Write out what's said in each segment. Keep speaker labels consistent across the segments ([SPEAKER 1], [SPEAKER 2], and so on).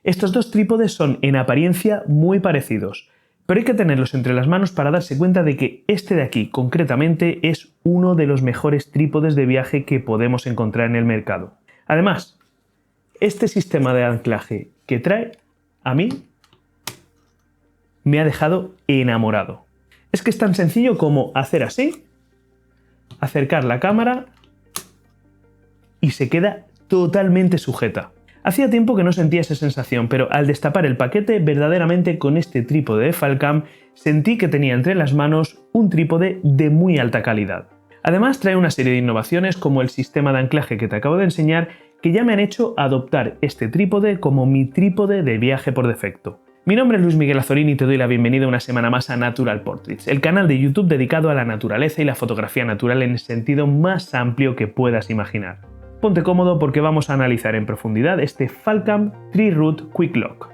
[SPEAKER 1] Estos dos trípodes son en apariencia muy parecidos, pero hay que tenerlos entre las manos para darse cuenta de que este de aquí concretamente es uno de los mejores trípodes de viaje que podemos encontrar en el mercado. Además, este sistema de anclaje que trae, a mí, me ha dejado enamorado. Es que es tan sencillo como hacer así, acercar la cámara y se queda totalmente sujeta. Hacía tiempo que no sentía esa sensación, pero al destapar el paquete, verdaderamente con este trípode de Falcam, sentí que tenía entre las manos un trípode de muy alta calidad. Además, trae una serie de innovaciones como el sistema de anclaje que te acabo de enseñar, que ya me han hecho adoptar este trípode como mi trípode de viaje por defecto. Mi nombre es Luis Miguel Azorín y te doy la bienvenida una semana más a Natural Portraits, el canal de YouTube dedicado a la naturaleza y la fotografía natural en el sentido más amplio que puedas imaginar. Ponte cómodo porque vamos a analizar en profundidad este Falcam Tree Root Quick Lock.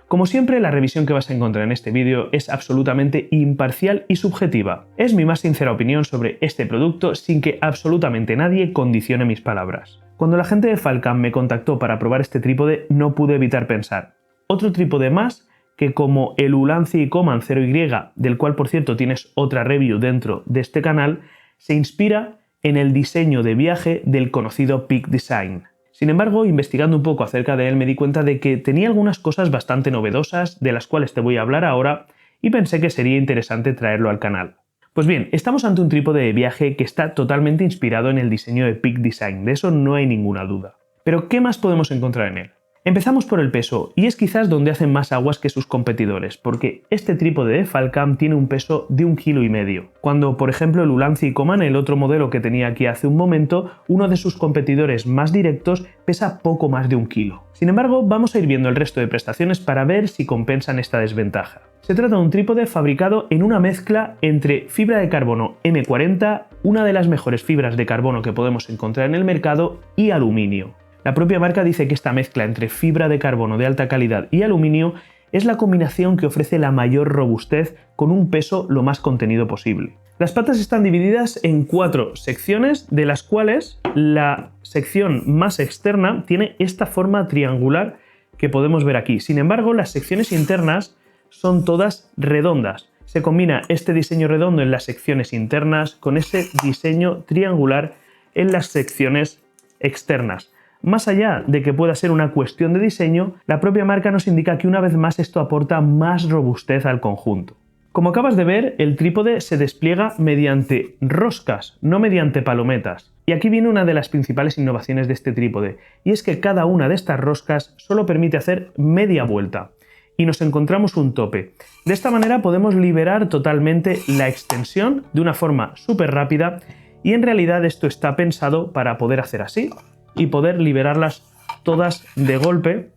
[SPEAKER 1] Como siempre, la revisión que vas a encontrar en este vídeo es absolutamente imparcial y subjetiva. Es mi más sincera opinión sobre este producto sin que absolutamente nadie condicione mis palabras. Cuando la gente de Falcam me contactó para probar este trípode, no pude evitar pensar: otro trípode más que, como el Ulanzi Command 0Y, del cual por cierto tienes otra review dentro de este canal, se inspira en el diseño de viaje del conocido Peak Design. Sin embargo, investigando un poco acerca de él me di cuenta de que tenía algunas cosas bastante novedosas de las cuales te voy a hablar ahora y pensé que sería interesante traerlo al canal. Pues bien, estamos ante un trípode de viaje que está totalmente inspirado en el diseño de Peak Design, de eso no hay ninguna duda. Pero ¿qué más podemos encontrar en él? Empezamos por el peso, y es quizás donde hacen más aguas que sus competidores, porque este trípode de Falcam tiene un peso de 1,5 kg, cuando por ejemplo el Ulanzi Command, el otro modelo que tenía aquí hace un momento, uno de sus competidores más directos, pesa poco más de 1 kilo. Sin embargo, vamos a ir viendo el resto de prestaciones para ver si compensan esta desventaja. Se trata de un trípode fabricado en una mezcla entre fibra de carbono M40, una de las mejores fibras de carbono que podemos encontrar en el mercado, y aluminio. La propia marca dice que esta mezcla entre fibra de carbono de alta calidad y aluminio es la combinación que ofrece la mayor robustez con un peso lo más contenido posible. Las patas están divididas en 4 secciones, de las cuales la sección más externa tiene esta forma triangular que podemos ver aquí. Sin embargo, las secciones internas son todas redondas. Se combina este diseño redondo en las secciones internas con este diseño triangular en las secciones externas. Más allá de que pueda ser una cuestión de diseño, la propia marca nos indica que una vez más esto aporta más robustez al conjunto. Como acabas de ver, el trípode se despliega mediante roscas, no mediante palometas. Y aquí viene una de las principales innovaciones de este trípode, y es que cada una de estas roscas solo permite hacer media vuelta, y nos encontramos un tope. De esta manera podemos liberar totalmente la extensión de una forma súper rápida, y en realidad esto está pensado para poder hacer así, y poder liberarlas todas de golpe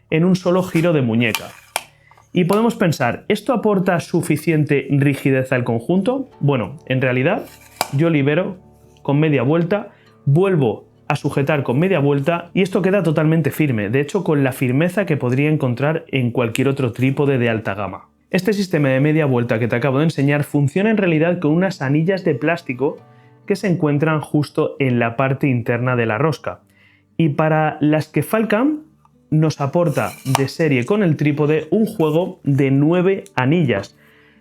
[SPEAKER 1] en un solo giro de muñeca. Y podemos pensar, ¿esto aporta suficiente rigidez al conjunto? Bueno, en realidad yo libero con media vuelta, vuelvo a sujetar con media vuelta y esto queda totalmente firme, de hecho con la firmeza que podría encontrar en cualquier otro trípode de alta gama. Este sistema de media vuelta que te acabo de enseñar funciona en realidad con unas anillas de plástico que se encuentran justo en la parte interna de la rosca, y para las que Falcam nos aporta de serie con el trípode un juego de 9 anillas,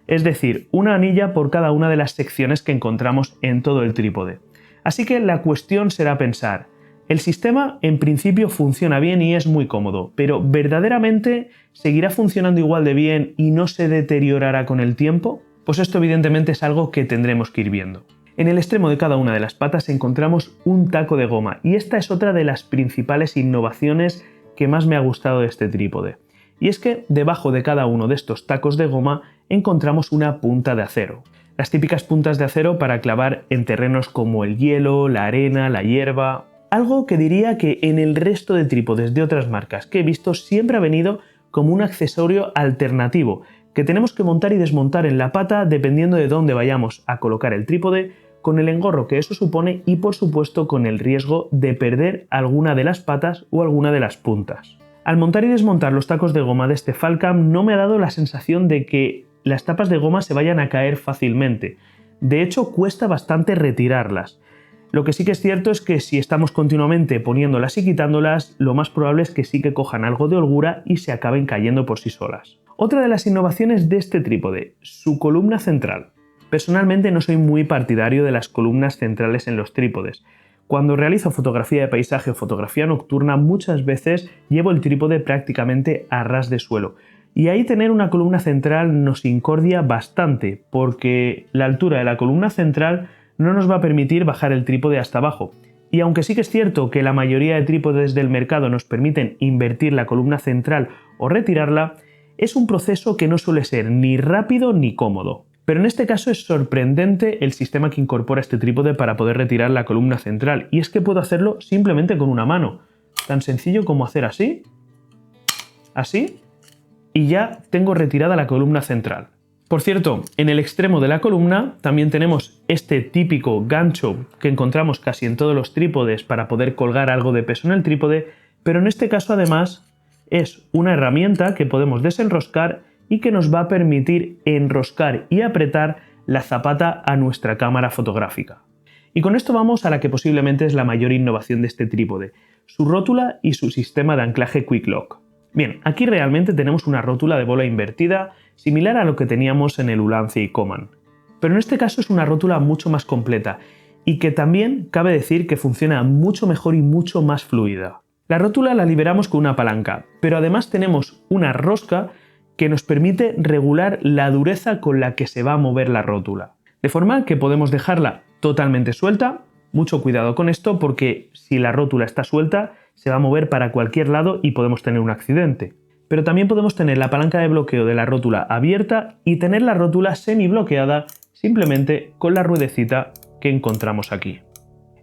[SPEAKER 1] es decir, una anilla por cada una de las secciones que encontramos en todo el trípode. Así que la cuestión será pensar, el sistema en principio funciona bien y es muy cómodo, pero ¿verdaderamente seguirá funcionando igual de bien y no se deteriorará con el tiempo? Pues esto evidentemente es algo que tendremos que ir viendo. En el extremo de cada una de las patas encontramos un taco de goma, y esta es otra de las principales innovaciones que más me ha gustado de este trípode. Y es que debajo de cada uno de estos tacos de goma encontramos una punta de acero. Las típicas puntas de acero para clavar en terrenos como el hielo, la arena, la hierba. Algo que diría que en el resto de trípodes de otras marcas que he visto siempre ha venido como un accesorio alternativo que tenemos que montar y desmontar en la pata dependiendo de dónde vayamos a colocar el trípode, con el engorro que eso supone y por supuesto con el riesgo de perder alguna de las patas o alguna de las puntas. Al montar y desmontar los tacos de goma de este Falcam no me ha dado la sensación de que las tapas de goma se vayan a caer fácilmente. De hecho, cuesta bastante retirarlas. Lo que sí que es cierto es que si estamos continuamente poniéndolas y quitándolas, lo más probable es que sí que cojan algo de holgura y se acaben cayendo por sí solas. Otra de las innovaciones de este trípode, su columna central. Personalmente no soy muy partidario de las columnas centrales en los trípodes. Cuando realizo fotografía de paisaje o fotografía nocturna, muchas veces llevo el trípode prácticamente a ras de suelo. Y ahí tener una columna central nos incordia bastante, porque la altura de la columna central no nos va a permitir bajar el trípode hasta abajo. Y aunque sí que es cierto que la mayoría de trípodes del mercado nos permiten invertir la columna central o retirarla, es un proceso que no suele ser ni rápido ni cómodo. Pero en este caso es sorprendente el sistema que incorpora este trípode para poder retirar la columna central, y es que puedo hacerlo simplemente con una mano. Tan sencillo como hacer así, así, y ya tengo retirada la columna central. Por cierto, en el extremo de la columna también tenemos este típico gancho que encontramos casi en todos los trípodes para poder colgar algo de peso en el trípode, pero en este caso además es una herramienta que podemos desenroscar y que nos va a permitir enroscar y apretar la zapata a nuestra cámara fotográfica. Y con esto vamos a la que posiblemente es la mayor innovación de este trípode, su rótula y su sistema de anclaje Quick Lock. Bien, aquí realmente tenemos una rótula de bola invertida similar a lo que teníamos en el Ulanzi Icoman. Pero en este caso es una rótula mucho más completa y que también cabe decir que funciona mucho mejor y mucho más fluida. La rótula la liberamos con una palanca, pero además tenemos una rosca que nos permite regular la dureza con la que se va a mover la rótula. De forma que podemos dejarla totalmente suelta. Mucho cuidado con esto porque si la rótula está suelta se va a mover para cualquier lado y podemos tener un accidente. Pero también podemos tener la palanca de bloqueo de la rótula abierta y tener la rótula semi bloqueada simplemente con la ruedecita que encontramos aquí.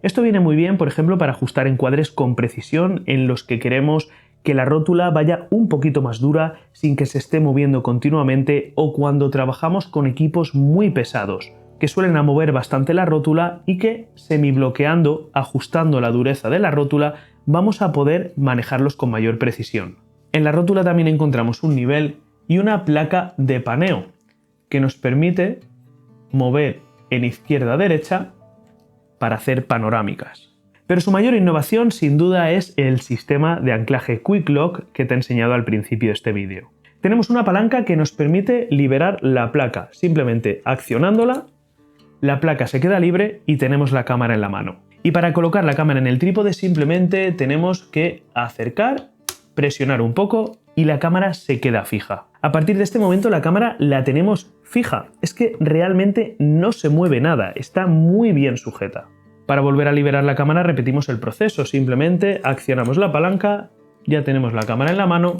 [SPEAKER 1] Esto viene muy bien, por ejemplo, para ajustar encuadres con precisión en los que queremos que la rótula vaya un poquito más dura sin que se esté moviendo continuamente, o cuando trabajamos con equipos muy pesados que suelen a mover bastante la rótula y que semi bloqueando, ajustando la dureza de la rótula, vamos a poder manejarlos con mayor precisión. En la rótula también encontramos un nivel y una placa de paneo que nos permite mover en izquierda a derecha para hacer panorámicas. Pero su mayor innovación sin duda es el sistema de anclaje Quick Lock que te he enseñado al principio de este vídeo. Tenemos una palanca que nos permite liberar la placa. Simplemente accionándola, la placa se queda libre y tenemos la cámara en la mano. Y para colocar la cámara en el trípode simplemente tenemos que acercar, presionar un poco y la cámara se queda fija. A partir de este momento la cámara la tenemos fija. Es que realmente no se mueve nada, está muy bien sujeta. Para volver a liberar la cámara repetimos el proceso, simplemente accionamos la palanca, ya tenemos la cámara en la mano,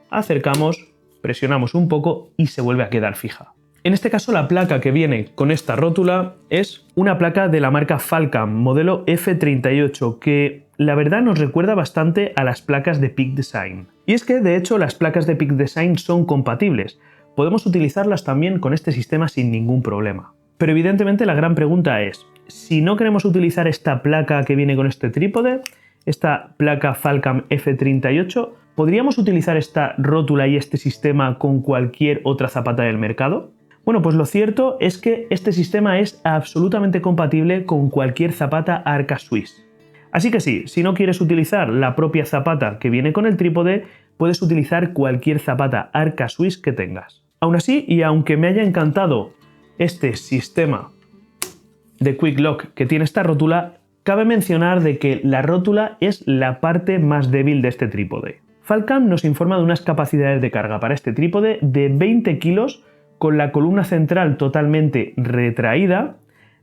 [SPEAKER 1] acercamos, presionamos un poco y se vuelve a quedar fija. En este caso la placa que viene con esta rótula es una placa de la marca Falcam, modelo F38, que la verdad nos recuerda bastante a las placas de Peak Design. Y es que de hecho las placas de Peak Design son compatibles, podemos utilizarlas también con este sistema sin ningún problema. Pero evidentemente la gran pregunta es, si no queremos utilizar esta placa que viene con este trípode, esta placa Falcam F38, ¿podríamos utilizar esta rótula y este sistema con cualquier otra zapata del mercado? Bueno, pues lo cierto es que este sistema es absolutamente compatible con cualquier zapata Arca Swiss. Así que sí, si no quieres utilizar la propia zapata que viene con el trípode, puedes utilizar cualquier zapata Arca Swiss que tengas. Aún así, y aunque me haya encantado este sistema de Quick Lock que tiene esta rótula, cabe mencionar de que la rótula es la parte más débil de este trípode. Falcam nos informa de unas capacidades de carga para este trípode de 20 kilos con la columna central totalmente retraída,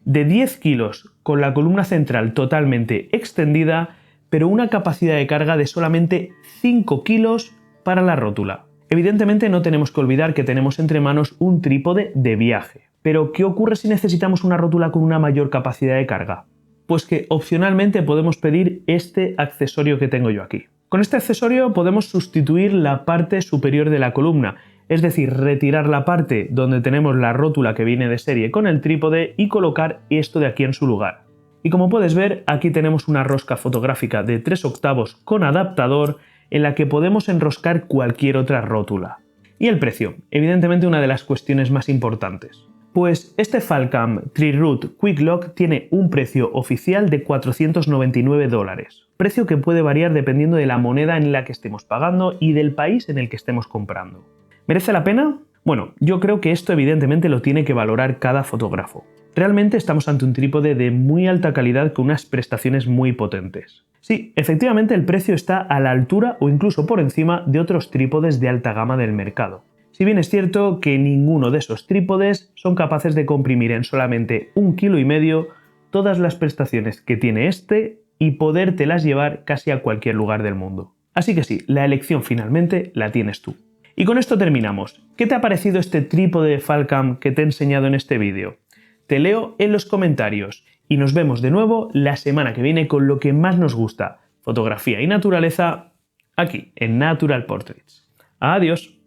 [SPEAKER 1] de 10 kilos con la columna central totalmente extendida, pero una capacidad de carga de solamente 5 kilos para la rótula. Evidentemente no tenemos que olvidar que tenemos entre manos un trípode de viaje. Pero ¿qué ocurre si necesitamos una rótula con una mayor capacidad de carga? Pues que opcionalmente podemos pedir este accesorio que tengo yo aquí. Con este accesorio podemos sustituir la parte superior de la columna, es decir, retirar la parte donde tenemos la rótula que viene de serie con el trípode y colocar esto de aquí en su lugar. Y como puedes ver, aquí tenemos una rosca fotográfica de 3/8 con adaptador en la que podemos enroscar cualquier otra rótula. Y el precio, evidentemente una de las cuestiones más importantes. Pues este Falcam TreeRoot Quick Lock tiene un precio oficial de $499, precio que puede variar dependiendo de la moneda en la que estemos pagando y del país en el que estemos comprando. ¿Merece la pena? Bueno, yo creo que esto evidentemente lo tiene que valorar cada fotógrafo. Realmente estamos ante un trípode de muy alta calidad con unas prestaciones muy potentes. Sí, efectivamente el precio está a la altura o incluso por encima de otros trípodes de alta gama del mercado. Si bien es cierto que ninguno de esos trípodes son capaces de comprimir en solamente 1,5 kg todas las prestaciones que tiene este y podértelas llevar casi a cualquier lugar del mundo. Así que sí, la elección finalmente la tienes tú. Y con esto terminamos. ¿Qué te ha parecido este trípode Falcam que te he enseñado en este vídeo? Te leo en los comentarios y nos vemos de nuevo la semana que viene con lo que más nos gusta, fotografía y naturaleza, aquí en Natural Portraits. Adiós.